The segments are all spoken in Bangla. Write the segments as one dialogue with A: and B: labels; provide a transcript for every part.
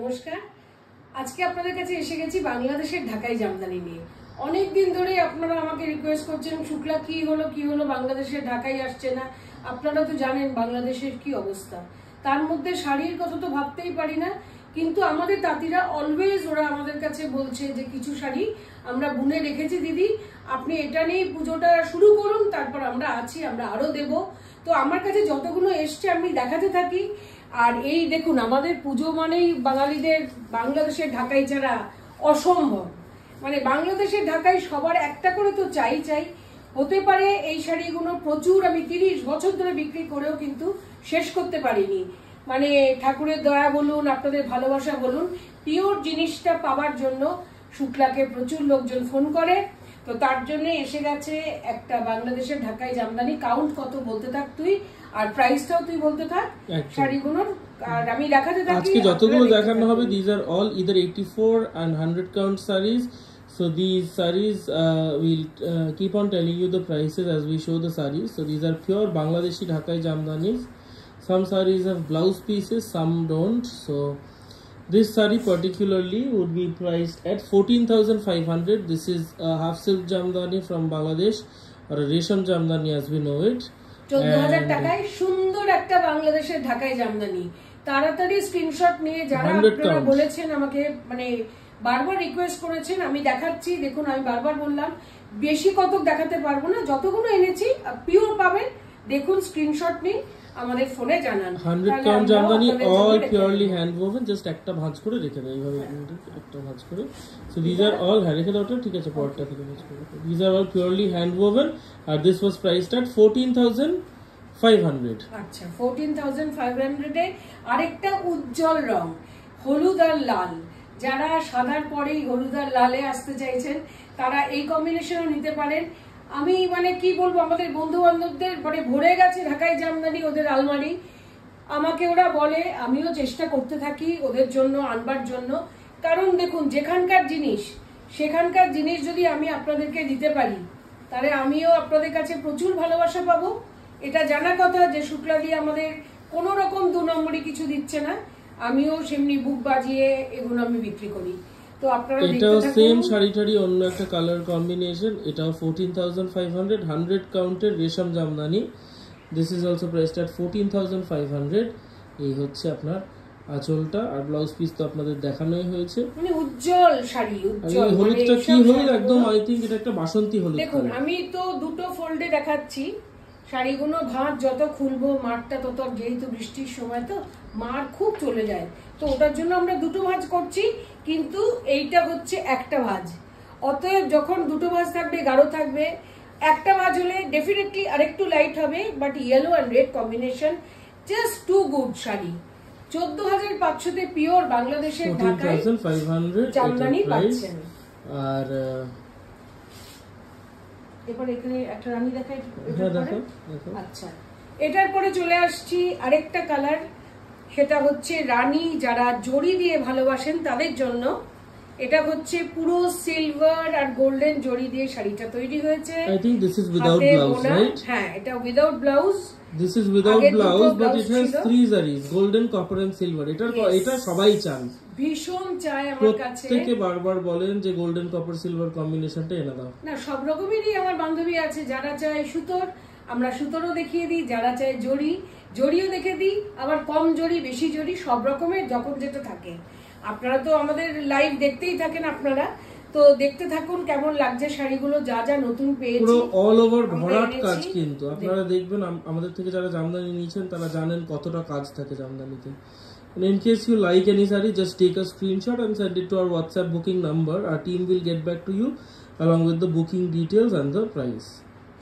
A: নমস্কার। আজকে আপনাদের কাছে এসে গেছি বাংলাদেশের ঢাকাই জামদানি নিয়ে। অনেক দিন ধরে আপনারা আমাকে রিকোয়েস্ট করছেন শুক্লা কি হলো বাংলাদেশের ঢাকাই আসছে না। আপনারা তো জানেন বাংলাদেশের কি অবস্থা, তার মধ্যে শাড়ির কথা তো ভাবতেই পারি না। কিন্তু আমাদের তাঁতিরা অলওয়েজ ওরা আমাদের কাছে বলছে যে কিছু শাড়ি আমরা বুনে রেখেছি দিদি, আপনি এটা নিয়ে পুজোটা শুরু করুন, তারপর আমরা আছি, আমরা আরো দেব। তো আমার কাছে যতগুলো এসছে আমি দেখাতে থাকি। আর এই দেখুন, আমাদের পুজো মানেই বাঙালিদের বাংলাদেশের ঢাকাই ছাড়া অসম্ভব। মানে বাংলাদেশের ঢাকাই সবার একটা করে তো চাই। হতে পারে এই শাড়িগুলো প্রচুর আমি 30 বছর ধরে বিক্রি করেও কিন্তু শেষ করতে পারিনি। মানে ঠাকুরের দয়া বলুন, আপনাদের ভালোবাসা বলুন, পিওর জিনিসটা পাওয়ার জন্য শুক্লাকে প্রচুর লোকজন ফোন করে। তো তার জন্য এসে গেছে একটা বাংলাদেশের ঢাকাই জামদানি। কাউন্ট কত বলতে থাক তুই, আর প্রাইসটাও তুই বলতে থাক শাড়িগুলোর, আর আমি দেখাতে থাকি।
B: আজকে যতগুলো দেখানো হবে these are all either 84 and 100 count sarees. So these sarees we'll keep on telling you the prices as we show the sarees. So these are pure Bangladeshi Dhakai Jamdanis. Some sarees have blouse pieces, some don't. So this saree particularly would be priced at 14,500. This is a half silk jamdani from Bangladesh, or a resham jamdani as we know it.
A: 14,000 টাকায় সুন্দর একটা বাংলাদেশের ঢাকাই জামদানি। তাড়াতাড়ি স্ক্রিনশট নিয়ে যারা আপনারা বলেছেন আমাকে, মানে বারবার রিকোয়েস্ট করেছেন, আমি দেখাচ্ছি। দেখুন, আমি বারবার বললাম বেশি কত দেখাতে পারবো না, যতগুলো এনেছি পিওর পাবেন। দেখুন, স্ক্রিনশট নিন, আমাদের ফোনে জানান।
B: 100 count Jamdani all purely hand woven, just একটা ভাঁজ করে রেখে দেয় এইভাবে, একটা ভাঁজ করে। So these are all রেখে দাওটা, ঠিক আছে, পরটা থেকে ভাঁজ করে। These are all purely hand woven and this was priced at 14,500.
A: আচ্ছা, 14,500 এ আরেকটা উজ্জ্বল রং, হলুদ আর লাল। যারা সাদার পরেই হলুদ আর লালে আসতে চাইছেন তারা এই কম্বিনেশনও নিতে পারেন। আমি মানে কি বলবো, আমাদের বন্ধু বান্ধবদের মানে ভরে গেছে ঢাকাই জামদানি ওদের আলমারি। আমাকে ওরা বলে, আমিও চেষ্টা করতে থাকি ওদের জন্য আনবার জন্য। কারণ দেখুন, যেখানকার জিনিস সেখানকার জিনিস যদি আমি আপনাদেরকে দিতে পারি, তাহলে আমিও আপনাদের কাছে প্রচুর ভালোবাসা পাবো। এটা জানা কথা যে শুক্লাদি আমাদের কোনো রকম 2 নম্বরই কিছু দিচ্ছে না। আমিও সেমনি বুক বাজিয়ে এগুলো আমি বিক্রি করি। তো আপনারা
B: এটাও সেম শাড়ি অন্য একটা কালার কম্বিনেশন। এটাও 14,500 100 কাউন্টের রেশম Jamdani. This is also priced at 14,500। এই হচ্ছে আপনার আঁচলটা, আর ব্লাউজ পিস তো আপনাদের দেখানোই হয়েছে।
A: মানে উজ্জ্বল শাড়ি, উজ্জ্বল।
B: হলুদটা কি হলুদ, একদম আই থিংক এটা একটা বাসন্তী হলুদ।
A: দেখুন, আমি তো দুটো ফোল্ডে দেখাচ্ছি শাড়িগুলো। ভাঁজ যত খুলবো মারটা তত, যেহেতু বৃষ্টির সময় তো মার খুব চলে যায়, তো ওটার জন্য আমরা দুটো ভাঁজ করছি। কিন্তু এইটা হচ্ছে একটা ভাঁজ, অতএব যখন দুটো ভাঁজ থাকবে গাঢ় থাকবে। একটা ভাঁজ হলে ডেফিনেটলি আরেকটু লাইট হবে, but yellow and red combination just too good sari. 14,500 তে পিওর বাংলাদেশের ঢাকাই জামদানি পাচ্ছেন।
B: আর
A: এরপর এখানে একটা রানী দেখাই। আচ্ছা, এটার পরে চলে আসছি আরেকটা কালার, সেটা হচ্ছে রানী। যারা জড়ি দিয়ে ভালোবাসেন তাদের জন্য এটা হচ্ছে পুরো সিলভার আর গোল্ডেন জড়ি দিয়ে শাড়িটা তৈরি হয়েছে।
B: I think this is without blouse, right?
A: হ্যাঁ, এটা without blouse.
B: This is without blouse, but it has 3 zaris, golden, copper and silver. এটা সবাই চান,
A: ভীষণ চায় আমার কাছে।
B: প্রত্যেকে বারবার বলেন যে গোল্ডেন কপার সিলভার কম্বিনেশনটা এনে দাও।
A: না, সব রকমেরই আমার বান্ধবী আছে। যারা চায় সুতোর, আমরা সুতোরও দেখিয়ে দিই। যারা চায় জড়িও দেখে দিই। আবার কম জড়ি, বেশি জড়ি, সব রকমের যখন যেটা থাকে। আপনারা তো আমাদের লাইভ দেখতেই থাকেন, আপনারা তো দেখতে থাকুন কেমন লাগছে শাড়িগুলো। যা যা নতুন পেয়েছি
B: পুরো অল ওভার ভরাট কাজ, কিন্তু আপনারা দেখবেন আমাদের থেকে যারা জামদানি নিয়েছেন তারা জানেন কতটা কাজ থাকে জামদানিতে। In case you like any saree, just take a screenshot and send it to our WhatsApp booking number. Our team will get back to you along with the booking details and the price.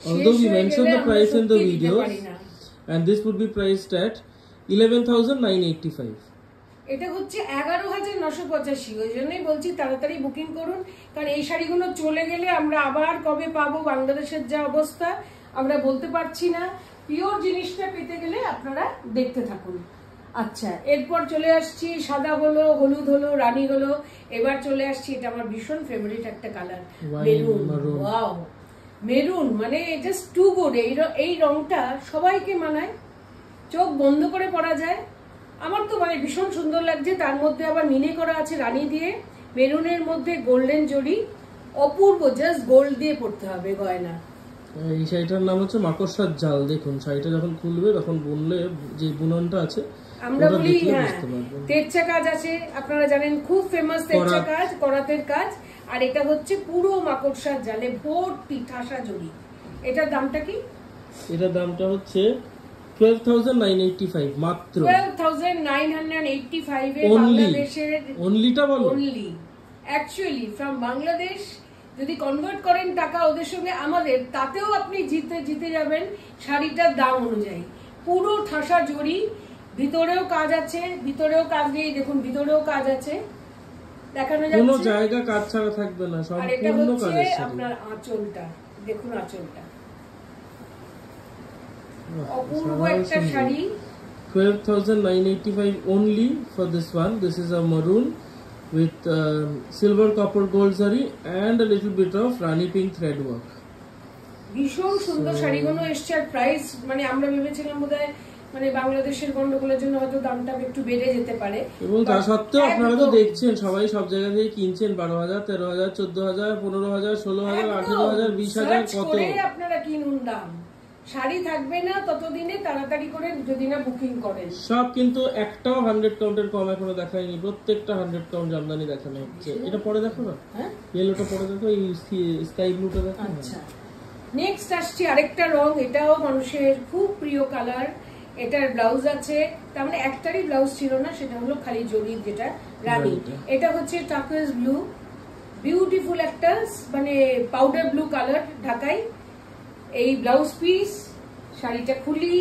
B: Although we mentioned the price in the videos, and this would be priced at 11,985.
A: এটা হচ্ছে 11,985। ওই জন্যই বলছি তাড়াতাড়ি বুকিং করুন, কারণ এই শাড়িগুলো চলে গেলে আমরা আবার কবে পাবো। বাংলাদেশের যা অবস্থা আমরা বলতে পারছি না। পিওর জিনিসটা পেতে গেলে আপনারা দেখতে থাকুন। আচ্ছা, এরপর চলে আসছি সাদা হলো, হলুদ হলো, রানী হলো। এবার চলে আসছি, এটা আমার ভীষণ ফেভারিট একটা কালার, মেরুন। ওয়াও, মেরুন মানে জাস্ট টু গুড। এই রংটা সবাইকে মানায়, চোখ বন্ধ করে পরা যায়। আমার তো মানে ভীষণ সুন্দর লাগছে। তার মধ্যে আবার মিনে করা আছে রানী দিয়ে, মেরুনের মধ্যে গোল্ডেন জরি, অপূর্ব, জাস্ট গোল্ড দিয়ে পড়তে হবে গয়না।
B: এই শাড়িটার নাম হচ্ছে মাকড়সার জাল। দেখুন শাড়িটা যখন খুলবে তখন বুনলে যে বুননটা আছে
A: আমরা বলি, হ্যাঁ তেরচা কাজ আছে, আপনারা জানেন খুব ফেমাস তেরচা কাজ, করাতের কাজ। আর এটা হচ্ছে পুরো মাকড়সার জালে ভর্তি ঠাসা জড়ি। এটার দামটা কি?
B: এটার দামটা হচ্ছে 12,985 মাত্র।
A: 12,985 এ বাংলাদেশের
B: অনলিটা বলো,
A: অনলি অ্যাকচুয়ালি ফ্রম বাংলাদেশ। যদি কনভার্ট করেন টাকা ওদের সঙ্গে আমাদের, তাতেও আপনি জিতে যাবেন শাড়িটার দাম অনুযায়ী। পুরো ঠাসা জড়ি, ভিতরেও কাজ আছে, ভিতরেও কাজ নেই, দেখুন ভিতরেও কাজ আছে, দেখানো যাচ্ছে,
B: কোনো জায়গা কাজ ছাড়া থাকবে না, সম্পূর্ণ কাজের শাড়ি।
A: আপনার আঁচলটা দেখুন, আঁচলটা অপূর্ব একটা sari.
B: 12,985 only for this one. This is a maroon with silver copper gold zari and a little bit of rani pink thread work.
A: ভীষণ সুন্দর শাড়িগুলো এসছে। আর প্রাইস মানে আমরা ভেবেছিলাম বোধহয় মানে বাংলাদেশের গন্ডগোলের জন্য হয়তো দামটা একটু বেড়ে যেতে পারে,
B: এবং তা সত্ত্বেও আপনারা তো দেখছেন সবাই সব জায়গা থেকে কিনছেন। 12,000, 13,000, 14,000, 15,000, 16,000, 18,000, 20,000 কত
A: আপনারা কিনুন। দাম শাড়ি থাকবে না ততদিনে, তাড়াতাড়ি করে যদি না বুকিং করেন।
B: সব কিন্তু একটাও 100 কাউন্টের কম এখনো দেখায়নি, প্রত্যেকটা 100 কাউন্ট জামদানি দেখানো হচ্ছে। এটা পরে দেখো না, ইয়েলোটা পরে দেখো, এই স্কাই ব্লুটা দেখো।
A: আচ্ছা, নেক্সট আসছে আরেকটা রং, এটাও মানুষের খুব প্রিয় কালার। এটার ব্লাউজ আছে, তার মানে একটারই ব্লাউজ ছিল না, সেটা হলো খালি জরির যেটা রানী। এটা হচ্ছে টার্কোয়েজ ব্লু, বিউটিফুল একটা মানে পাউডার ব্লু কালার ঢাকাই। এই ব্লাউজ পিস, শাড়িটা খুলি।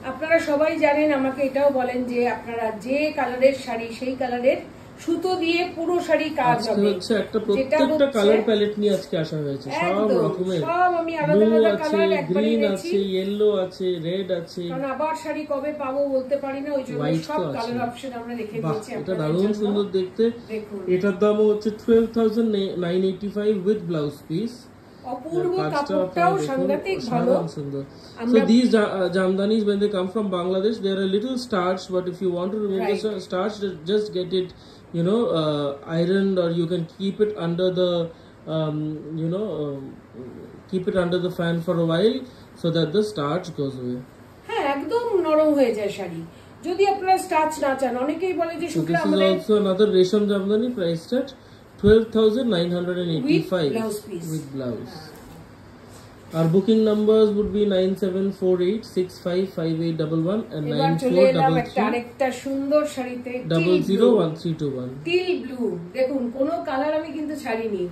A: আপনারা সবাই জানেন, আমাকে এটাও বলেন যে আপনারা যে কালারের শাড়ি সেই কালারের সুতো দিয়ে পুরো শাড়ি কাজ হবে।
B: হচ্ছে একটা প্রত্যেকটা কালার প্যালেট নিয়ে আজকে আসা হয়েছে, সব রকমের।
A: সব আমি আলাদা আলাদা কালার একবারই
B: গ্রিন
A: দিয়েছি,
B: আছে, ইয়েলো আছে, রেড আছে।
A: কারণ আবার শাড়ি কবে পাবো বলতে পারি না, ওই জন্য সব কালার অপশন আমরা রেখে দিয়েছি।
B: এটা দারুণ সুন্দর দেখতে।
A: দেখুন
B: এটার দাম হচ্ছে 12,985 উইথ ব্লাউজ পিস।
A: অপূর্ব, কাপড়টাও সাংঘাতিক ভালো,
B: সুন্দর। So these jamdanis, when they come from Bangladesh, they are a little starched, but if you want to remove the starch, just get it, ironed, or you can keep it under the keep it under the fan for a while so that the starch goes away.
A: হ্যাঁ, একদম নরম হয়ে যায় শাড়ি যদি আপনারা স্টার্চ না চান। অনেকেই বলে যে শুক্লা আমাদের।
B: This is also another Resham Jamdani priced at 12,985 with blouse. Our booking numbers would be 9748655811 and 9433
A: আরেকটা সুন্দর শাড়িতে
B: 001321
A: টিল ব্লু। দেখুন কোনো কালার আমি কিন্তু ছাড়িনি,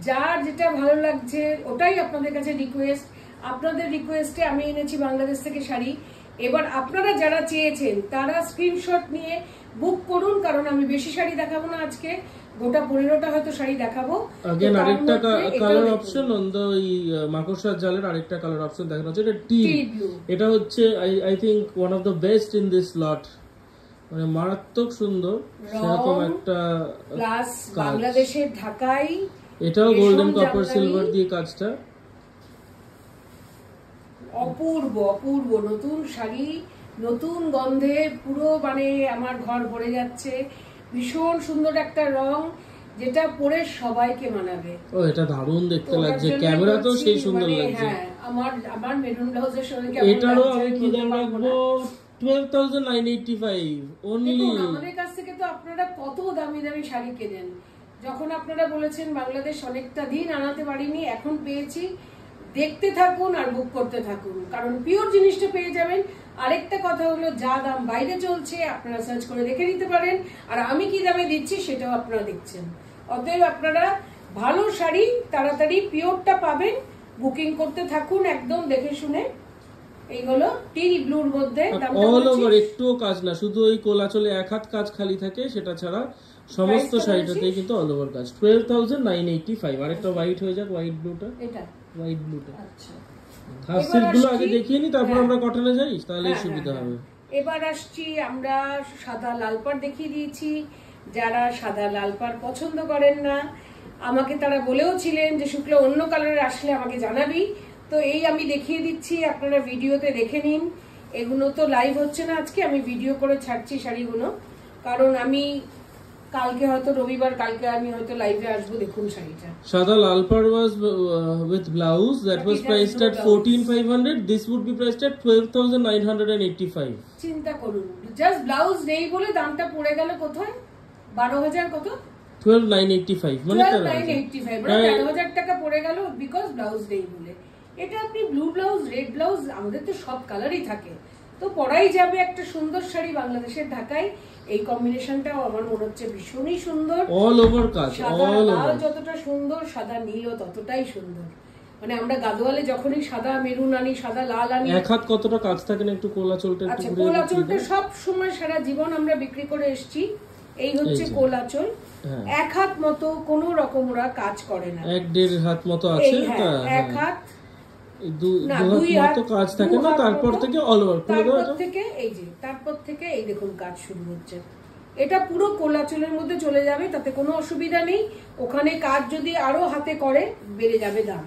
A: যার যেটা ভালো লাগছে ওটাই আপনাদের কাছে রিকোয়েস্ট। আপনাদের রিকোয়েস্টে আমি এনেছি বাংলাদেশ থেকে শাড়ি। এবার আপনারা যারা চেয়েছেন তারা স্ক্রিনশট নিয়ে বুক করুন, কারণ আমি বেশি শাড়ি দেখাবো না আজকে, গোটা 15টা হয়তো শাড়ি দেখাবো।
B: अगेन আরেকটা কালার অপশন অন দ্য মাকড়সার জালের আরেকটা কালার অপশন দেখানো হচ্ছে, এটা টিল। এটা হচ্ছে I think one of the best in this লট, মানে মারাত্মক সুন্দর সেরকম একটা
A: প্লাস বাংলাদেশের ঢাকাই।
B: এটাও গোল্ডেন কপার সিলভার দিয়ে কাজটা।
A: অপূর্ব অপূর্ব নতুন শাড়ি, নতুন গন্ধে পুরো মানে আমার ঘর ভরে যাচ্ছে। ভীষণ সুন্দর একটা রং, যেটা পরে সবাইকে মানাবে।
B: ও এটা দারুণ দেখতে লাগছে, ক্যামেরাতেও সেই সুন্দর লাগছে।
A: হ্যাঁ, আমার মেরুন ব্লাউজের সঙ্গে কেমন
B: এটারও আমি কি দাম রাখবো? 12,985 only।
A: আমাদের কাছ থেকে তো আপনারা কত দামি দামি শাড়ি কেনেন। যখন আপনারা বলেছেন বাংলাদেশ অনেকটা দিন আনাতে পারিনি, এখন পেয়েছি। দেখতে থাকুন আর বুক করতে থাকুন, কারণ পিওর জিনিসটা পেয়ে যাবেন। আরেকটা কথা হলো, যা দাম বাইরে চলছে আপনারা সার্চ করে দেখে নিতে পারেন, আর আমি কি দামে দিচ্ছি সেটাও আপনারা দেখছেন। অতএব আপনারা ভালো শাড়ি তাড়াতাড়ি পিওরটা পাবেন, বুকিং করতে থাকুন একদম দেখে শুনে। এই হলো টিল ব্লুর মধ্যে,
B: অল ওভার একটুও কাজ না, শুধু ওই কোলাচলে এক হাত কাজ খালি থাকে, সেটা ছাড়া সমস্ত শাড়িটাতেই কিন্তু অল ওভার কাজ। 12,985। আরেকটা হোয়াইট হয়ে যাক, হোয়াইট ব্লুটা, এটা হোয়াইট ব্লুটা। আচ্ছা, হাফ সিল্ক গুলো আগে দেখিয়ে নি, তারপর আমরা কটনে যাই, তাহলে সুবিধা হবে।
A: এবার আসছি আমরা সাদা লাল পাড় দেখিয়ে দিয়েছি। যারা সাদা লাল পাড় পছন্দ করেন না, আমাকে তারা বলেও ছিলেন যে শুক্লা অন্য কালারের আসলে আমাকে জানাবি, তো এই আমি দেখিয়ে দিচ্ছি, আপনারা ভিডিওতে দেখে নিন। এগুলো তো লাইভ হচ্ছে না আজকে, আমি ভিডিও করে ছাড়ছি শাড়িগুলো, কারণ আমি কালকে হয়তো রবিবার, কালকে আমি হয়তো লাইভে আসবো। দেখুন শাড়িটা
B: সাদা লাল পাড়ওয়াজ with blouse that was priced at 14,500. This would be priced at 12,985.
A: চিন্তা করুন, জাস্ট ব্লাউজ নেই বলে দামটা পড়ে গেল কোথায় 12,000 কত
B: 12,985 মানে
A: 12,985 মানে 13,000 টাকা পড়ে গেল বিকজ ব্লাউজ নেই বলে। এটা আপনি ব্লু ব্লাউজ, রেড ব্লাউজ, আমাদের তো সব কালারই থাকে, তো পরাই যাবে একটা সুন্দর শাড়ি বাংলাদেশের ঢাকায়। এই কম্বিনেশনটাও আমার মনে হচ্ছে ভীষণই সুন্দর,
B: অল ওভার কাজ, অল ওভার
A: যতটা সুন্দর সাদা নীলও ততটাই সুন্দর। মানে আমরা গাদোয়ালে যখনই সাদা মেরুন আনি, সাদা লাল আনি,
B: এক হাত কতটা কাজ থাকে না একটু কোলাচলটা একটু
A: আচ্ছা কোলাচলটা সব সময় সারা জীবন আমরা বিক্রি করে এসেছি। এই হচ্ছে কোলাচল, এক হাত মতো কোন রকম ওরা কাজ করে না,
B: 1.5 হাত মতো আছে,
A: এক হাত
B: দুই হাত কাজ থাকে না, তারপর থেকে অল ওভার,
A: তারপর থেকে এই যে তারপর থেকে এই দেখুন কাজ শুরু হচ্ছে। এটা পুরো কোলাচলের মধ্যে চলে যাবে, তাতে কোনো অসুবিধা নেই। ওখানে কাজ যদি আরো হাতে করে বেড়ে যাবে দাম,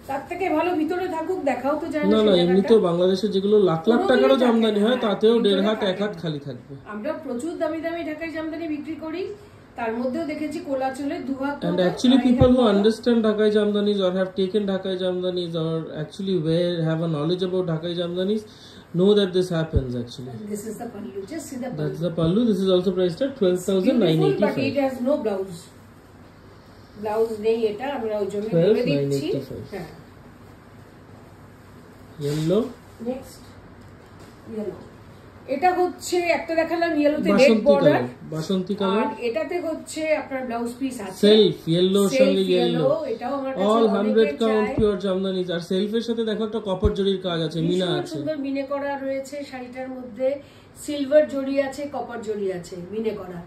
A: তার থেকে ভালো ভিতরে থাকুক, দেখাও তো যায় না।
B: না এমনি তো বাংলাদেশে যেগুলো লাখ লাখ টাকারও জামদানি হয় তাতেও 1.5 হাত 1 হাত খালি থাকবে।
A: আমরা প্রচুর দামি দামি ঢাকাই জামদানি বিক্রি করি, তার মধ্যেও দেখেছি কোলাচলে 2 হাত।
B: And actually people who understand Dhakai Jamdanis or have taken Dhakai Jamdanis or actually have a knowledge about Dhakai Jamdanis know that this happens actually.
A: This is the pallu, just see the pallu.
B: That's the pallu. This is also priced at 12,985.
A: But it has no blouse. Blouse নেই, এটা আমরা ওই জন্য বলে দিচ্ছি। হ্যাঁ yellow, next yellow, এটা হচ্ছে একটা দেখালাম ইয়েলোতে রেড বর্ডার,
B: বাসন্তী কালার,
A: আর এটাতে হচ্ছে আপনার ব্লাউজ পিস আছে
B: সেলফ ইয়েলো সঙ্গে ইয়েলো,
A: এটাও আমার কাছে
B: অল 100 কাউন্ট পিওর জামদানি। আর সেলফের সাথে দেখো একটা কপার জরির কাজ আছে, মিনা আছে,
A: সুন্দর মিনে করা রয়েছে শাড়িটার মধ্যে, সিলভার জরি আছে, কপার জরি আছে, মিনে করা।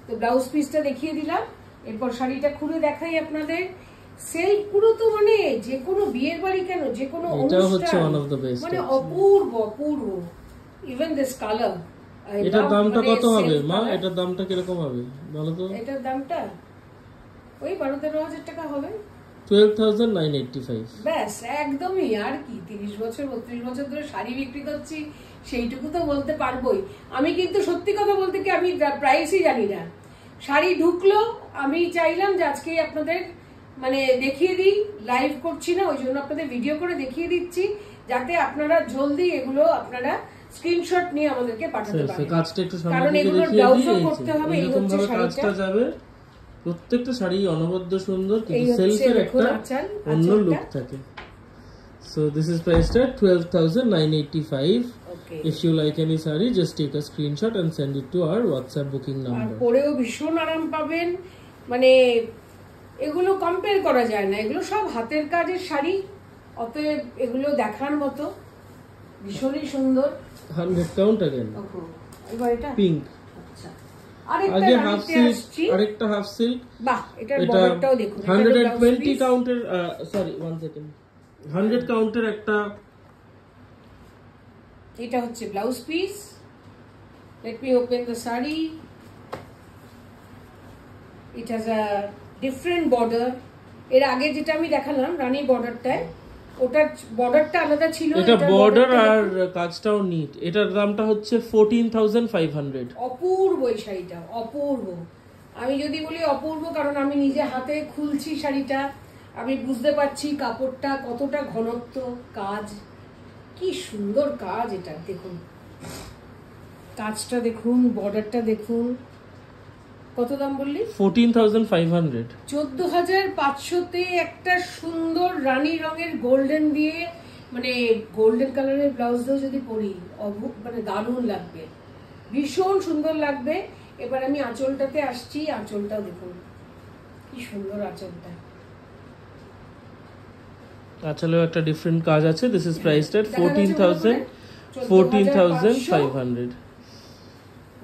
A: তো ব্লাউজ পিসটা দেখিয়ে দিলাম, এরপর শাড়িটা খুলে দেখাই আপনাদের। সেলফ পুরো তো মানে যে কোনো বিয়ের বাড়ি কেন যে কোনো অনুষ্ঠান মানে অপূর্ব অপূর্ব। ইভেন দিস কালার,
B: এটার দামটা কত হবে মা? এটার দামটা কিরকম হবে বলো তো?
A: এটার দামটা ওই 12-13,000 টাকা হবে,
B: 12,985।
A: ব্যাস একদমই। আর কি 30 বছর 32 বছর ধরে শাড়ি বিক্রি করছি, সেইটুকু তো বলতে পারবোই। আমি কিন্তু সত্যি কথা বলতে কি আমি প্রাইসই জানি না। শাড়ি ঢুকলো, আমি চাইলাম যে আজকেই আপনাদের মানে দেখিয়ে দিই, লাইভ করছি না ওই জন্য আপনাদের ভিডিও করে দেখিয়ে দিচ্ছি, যাতে আপনারা জলদি এগুলো আপনারা স্ক্রিনশট নিয়ে আমাদেরকে পাঠাতে পারেন।
B: কাজটা একটু
A: কারণ এগুলো ব্লাউজও করতে হবে। এই হচ্ছে
B: কাজটা যাবে, প্রত্যেকটা শাড়ি অনবদ্য সুন্দর, কিন্তু সেলফের একটা অন্য লুক থাকে। So this is priced at 12,985. Okay. If you like any saree, just take a screenshot and send it to our WhatsApp booking number.
A: আর পরেও ভীষণ আরাম পাবেন, মানে এগুলো কম্পেয়ার করা যায় না, এগুলো সব হাতের কাজের শাড়ি, অতএব এগুলো দেখার মতো, ভীষণই সুন্দর।
B: 100 count again.
A: এবার এটা
B: পিঙ্ক,
A: আচ্ছা
B: আগে হাফ সিল্ক, আরেকটা হাফ সিল্ক।
A: বাহ, এটার বর্ডারটাও দেখুন,
B: 120 কাউন্টের, সরি 1 সেকেন্ড, 100 কাউন্টের একটা,
A: এটা হচ্ছে blouse piece. Let me open the sari. It has a different border. এর আগে যেটা আমি দেখালাম রানী বর্ডারটায়, ওটার বর্ডারটা আলাদা ছিল,
B: এটা বর্ডার আর কাজটাও নিট। এটার দামটা হচ্ছে 14,500।
A: অপূর্ব এই শাড়িটা, অপূর্ব। আমি যদি বলি অপূর্ব, কারণ আমি নিজে হাতে খুলছি শাড়িটা, আমি বুঝতে পারছি কাপড়টা কতটা ঘনত্ব, কাজ কি সুন্দর কাজ। এটা দেখুন, কাজটা দেখুন, বর্ডারটা দেখুন। কত দাম বললি?
B: 14,500।
A: 14,500-তে একটা সুন্দর রানী রঙের গোল্ডেন দিয়ে, মানে গোল্ডেন কালারের ব্লাউজ দিয়েও যদি পরি মানে দারুণ লাগবে, ভীষণ সুন্দর লাগবে। এবার আমি আঁচলটাতে আসছি, আঁচলটাও দেখুন কি সুন্দর আঁচলটা।
B: আঁচলেও একটা ডিফারেন্ট কাজ আছে। This is priced at 14,500।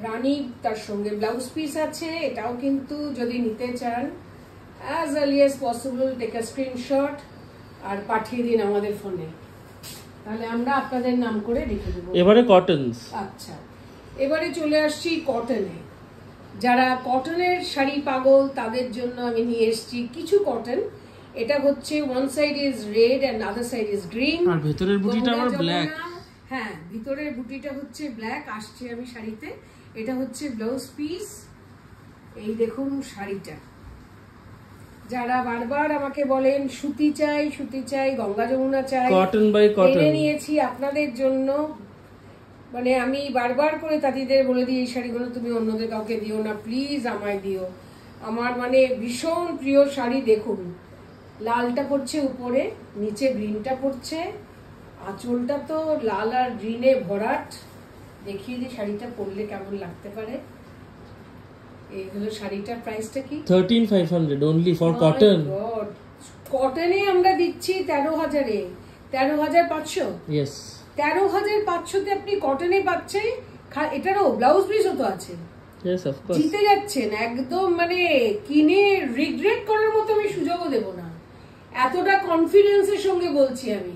A: রানী তার সঙ্গে ব্লাউজ পিস আছে। এটাও কিন্তু যদি নিতে চান as early as possible take a screenshot আর পাঠিয়ে দিন আমাদের ফোনে, তাহলে আমরা আপনাদের নাম করে রেখে দেবো।
B: এবারে কটনস।
A: আচ্ছা, এবারে চলে আসছি কটনে। যারা কটনের শাড়ি পাগল তাদের জন্য আমি নিয়ে এসেছি কিছু কটন। এটা হচ্ছে one side is red and other side is green,
B: আর ভেতরের বুটিটা আবার ব্ল্যাক।
A: হ্যাঁ, ভিতরের বুটিটা হচ্ছে ব্ল্যাক, আসছে আমি শাড়িতে। এটা হচ্ছে ব্লাউজ পিস। এই দেখুন শাড়িটা, যারা বারবার আমাকে বলেন সুতি চাই সুতি চাই, গঙ্গা যমুনা চাই,
B: কটন বাই কটন
A: এনে নিয়েছি আপনাদের জন্য। মানে আমি বারবার করে তাঁতিদের বলে দিই এই শাড়িগুলো তুমি অন্যদের কাউকে দিও না, প্লিজ আমায় দিও। আমার মানে ভীষণ প্রিয় শাড়ি। দেখুন লালটা পড়ছে উপরে, নিচে গ্রিনটা পড়ছে, আঁচলটা তো লাল আর গ্রিনে ভরাট। দেখিয়ে দিই শাড়িটা পরলে কেমন লাগতে পারে। এই হলো শাড়িটার প্রাইসটা কি?
B: 13,500 only for cotton.
A: কটনে আমরা দিচ্ছি 13,000-এ, 13,500।
B: Yes.
A: 13,500-তে আপনি কটনে পাচ্ছেন। এটারও ব্লাউজ পিসও তো আছে।
B: Yes, of course.
A: জিতে যাচ্ছেন একদম, মানে কিনে রিগ্রেট করার মতো আমি সুযোগও দেব না, এতটা কনফিডেন্সের সঙ্গে বলছি আমি।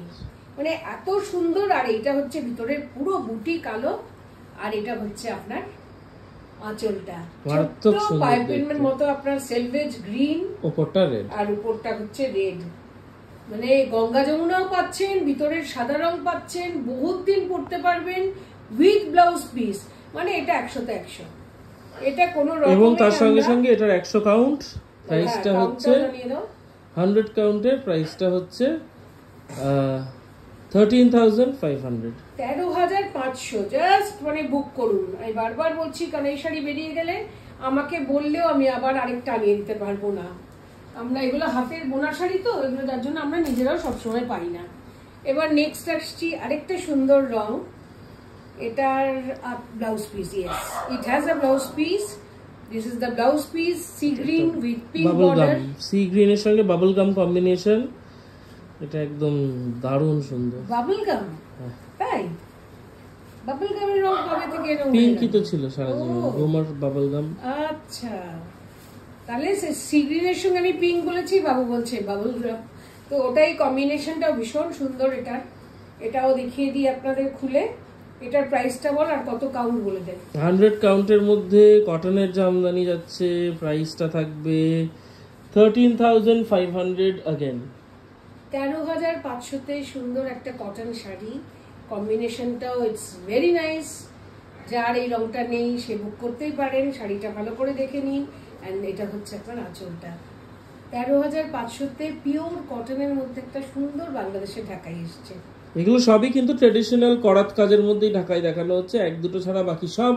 A: মানে এত সুন্দর। আর এটা হচ্ছে ভিতরের পুরো বুটি কালো, আর এটা হচ্ছে আপনার আঁচলটা ছোট্ট পাইপিনের মতো আপনার সেলভেজ গ্রিন,
B: উপরটা রেড,
A: আর উপরটা হচ্ছে রেড। মানে গঙ্গা যমুনাও পাচ্ছেন, ভিতরের সাদা রং পাচ্ছেন, বহুত দিন পরতে পারবেন উইথ ব্লাউজ পিস। মানে এটা 100-তে 100। এটা কোনো রকম।
B: এবং তার সঙ্গে সঙ্গে এটার 100 কাউন্ট প্রাইসটা হচ্ছে 100 কাউন্টের প্রাইসটা হচ্ছে 13,500।
A: 13,500 জাস্ট মানে বুক করুন। আমি বারবার বলছি কারণ এই শাড়ি বেরিয়ে গেলে আমাকে বললেও আমি আবার আরেকটা আনিয়ে দিতে পারবো না। আমরা এগুলো হাতের বোনা শাড়ি তো, এগুলো যার জন্য আমরা নিজেরাও সবসময় পাই না। এবার নেক্সট আসছি আরেকটা সুন্দর রং। এটার blouse piece, yes it has a blouse piece. This is the blouse piece, sea green with pink border.
B: Sea গ্রিনের সঙ্গে বাবল গাম কম্বিনেশন, এটা একদম দারুণ সুন্দর।
A: Bubble gum? তাই বাবল গামের রং কবে থেকে এরকম?
B: পিঙ্কই তো ছিল সারা জীবন, গোমার বাবল গাম।
A: আচ্ছা, তাহলে সি গ্রিনের সঙ্গে আমি পিঙ্ক বলেছি, বাবু বলছে বাবল গাম, তো ওটাই কম্বিনেশনটা ভীষণ সুন্দর। এটাও দেখিয়ে দিই আপনাদের খুলে। এটার প্রাইসটা বল আর কত কাউন্ট বলে দেন।
B: 100 কাউন্টের মধ্যে কটনের জামদানি যাচ্ছে, প্রাইসটা থাকবে 13,500 अगेन।
A: 13,500-তে সুন্দর একটা কটন শাড়ি, কম্বিনেশনটাও ইটস ভেরি নাইস। যার এই রংটা নেই সে বুক করতেই পারেন, শাড়িটা ভালো করে দেখে নিন। অ্যান্ড এটা হচ্ছে আপনার আঁচলটা। 13,500-তে পিওর কটনের মধ্যে একটা সুন্দর বাংলাদেশের ঢাকাই এসছে।
B: এগুলো সবই কিন্তু ট্রেডিশনাল করাত কাজের মধ্যেই ঢাকায় দেখানো হচ্ছে, এক দুটো ছাড়া বাকি সব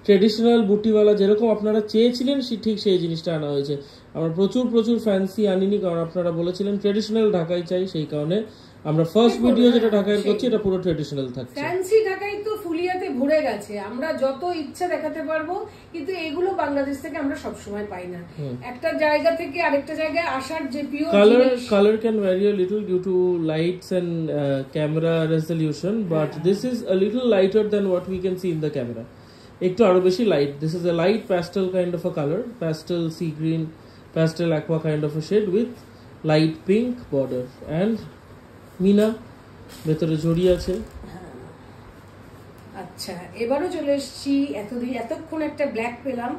B: ট্রেডিশনাল বুটিওয়ালা যেরকম আপনারা চেয়েছিলেন ঠিক সেই জিনিসটা আনা হয়েছে। আমরা প্রচুর ফ্যান্সি আনিনি, কারণ আপনারা বলেছিলেন ট্রেডিশনাল ঢাকাই চাই, সেই কারণে আমরা ফার্স্ট ভিডিও যেটা ঢাকায় করছি এটা পুরো ট্রেডিশনাল থাকছে।
A: ফ্যান্সি ঢাকাই তো ফুলিয়াতে ভরে গেছে, আমরা যত ইচ্ছা দেখাতে পারবো, কিন্তু এগুলো বাংলাদেশ থেকে আমরা সব সময় পাই না। একটা জায়গা থেকে আরেকটা জায়গায় আসার যে pure
B: color can vary a little due to lights and camera resolution, but this is a little lighter than what we can see in the camera. একটু আরো বেশি light. This is a light pastel kind of a color, pastel sea green, pastel aqua kind of a shade with light pink border and মিনা ভেতরে জড়িয়ে আছে।
A: আচ্ছা, এবারও চলে এসেছি। এতক্ষণ একটা ব্ল্যাক পেলাম,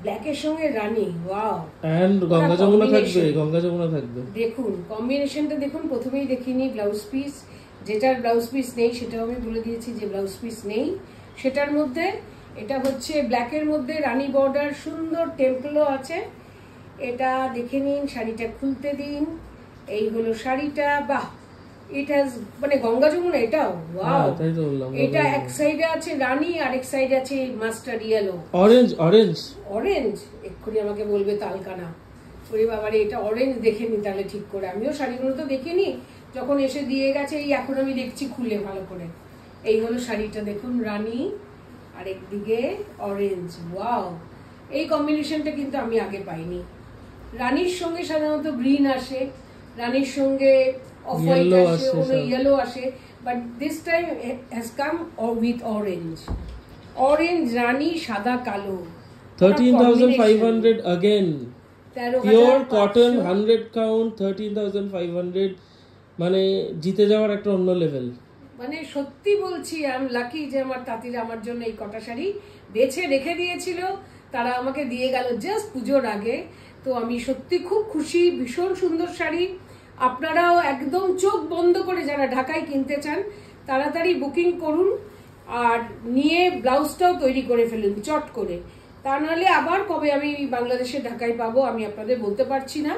A: ব্ল্যাকের সঙ্গে রানী, ওয়াও।
B: এন্ড গঙ্গা যমুনা থাকবে।
A: দেখুন কম্বিনেশনটা দেখুন। প্রথমেই দেখিনি ব্লাউজ পিস, যেটার ব্লাউজ পিস নেই সেটাও আমি বলে দিয়েছি যে ব্লাউজ পিস নেই সেটার মধ্যে। এটা হচ্ছে ব্ল্যাকের মধ্যে রানী বর্ডার, সুন্দর টেম্পলও আছে। এটা দেখে নিন, শাড়িটা খুলতে দিন। এই হলো শাড়িটা, বাহ। ইট হ্যাজ মানে গঙ্গা যমুনা, এটাও ওয়াও। এটা এক সাইডে আছে রানী, আর এক সাইডে আছে মাস্টার্ড ইয়েলো, অরেঞ্জ। এক্ষুনি আমাকে বলবে তালকানা, ওরে বাবারে, এটা অরেঞ্জ দেখে নি তাহলে ঠিক করে। আমিও শাড়িগুলো তো দেখিনি, যখন এসে দিয়ে গেছে এই এখন আমি দেখছি খুলে ভালো করে। এই হলো শাড়িটা দেখুন, রানী আর একদিকে অরেঞ্জ, ওয়াও। এই কম্বিনেশনটা কিন্তু আমি আগে পাইনি। রানীর সঙ্গে সাধারণত গ্রিন আসে, রানীর সঙ্গে অফ হোয়াইট আসে, কোনো ইয়েলো আসে, but this time has come with orange, রানী, সাদা, কালো।
B: 13,500 again. Pure cotton 100 count 13,500, মানে জিতে যাওয়ার একটা অন্য লেভেল।
A: মানে সত্যি বলছি, আমি লাকি যে আমার তাঁতিরা আমার জন্য এই কটা শাড়ি বেছে রেখে দিয়েছিল, তারা আমাকে দিয়ে গেল জাস্ট পুজোর আগে। তো আমি সত্যি খুব খুশি, ভীষণ সুন্দর শাড়ি। আপনারাও একদম চোখ বন্ধ করে যারা ঢাকায় কিনতে চান তাড়াতাড়ি বুকিং করুন আর নিয়ে ব্লাউজটাও তৈরি করে ফেলুন চট করে, তা নাহলে আবার কবে আমি বাংলাদেশের ঢাকায় পাবো আমি আপনাদের বলতে পারছি না।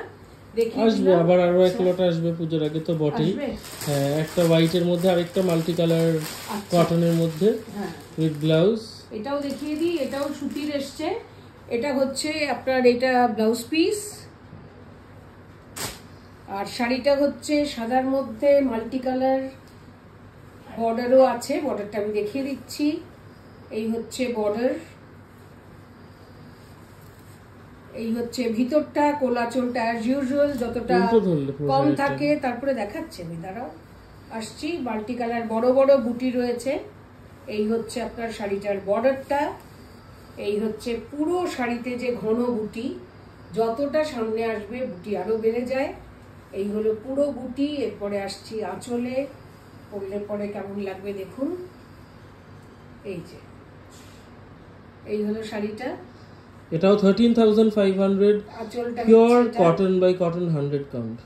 B: আসবে আবার আরো এক লট আসবে পুজোর আগে তো বটেই। হ্যাঁ, একটা হোয়াইটের মধ্যে আরেকটা মাল্টি কালার কটনের মধ্যে উইথ ব্লাউজ।
A: এটাও দেখিয়ে দিই, এটাও সুতির এসছে। এটা হচ্ছে আপনার এটা ব্লাউজ পিস, আর শাড়িটা হচ্ছে সাদার মধ্যে মাল্টি কালার, বর্ডারও আছে। বর্ডারটা আমি দেখিয়ে দিচ্ছি, এই হচ্ছে বর্ডার, এই হচ্ছে ভিতরটা কোলাচলটা অ্যাজ ইউজুয়াল যতটা কম থাকে। তারপরে দেখাচ্ছে আমি, দাঁড়াও আসছি। মাল্টি কালার বড় বড় বুটি রয়েছে। এই হচ্ছে আপনার শাড়িটার বর্ডারটা, এই হচ্ছে পুরো শাড়িতে যে ঘন বুটি, যতটা সামনে আসবে বুটি আরো বেড়ে যায়। এই হলো পুরো বুটি। এরপরে আসছি আঁচলে, পরলে পরে কেমন লাগবে দেখুন। এই যে এই হলো শাড়িটা,
B: এটাও 13,500 pure cotton by cotton 100 count,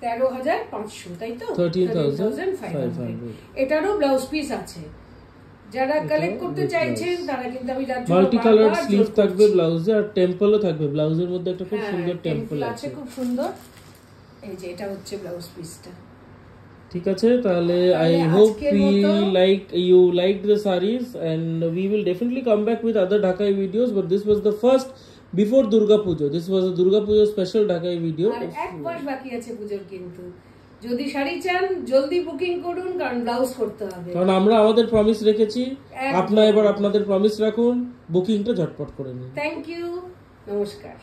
A: 13,500 তাই তো,
B: 13,500।
A: এটারও ব্লাউজ পিস আছে। যারা কালেক্ট করতে চাইছেন তারা কিন্তু আমি
B: মাল্টি কালার স্লিভ থাকবে ব্লাউজে, আর টেম্পলও থাকবে ব্লাউজের মধ্যে, একটা খুব সুন্দর টেম্পল আছে,
A: খুব সুন্দর। এই যে এটা হচ্ছে ব্লাউজ পিসটা।
B: ঠিক আছে, তাহলে I hope you liked the sarees, and we will definitely come back with other Dhakai videos, but this was the first before Durga Puja. This was a Durga Puja special Dhakai video.
A: আর এক মাস বাকি আছে পূজোর, কিন্তু যদি শাড়ি চান জলদি বুকিং করুন, কারণ ব্লাউজ করতে হবে।
B: কারণ আমরা আমাদের প্রমিস রেখেছি, আপনারা এবার আপনাদের প্রমিস রাখুন, বুকিংটা ঝটপট করে নিন।
A: থ্যাংক ইউ, নমস্কার।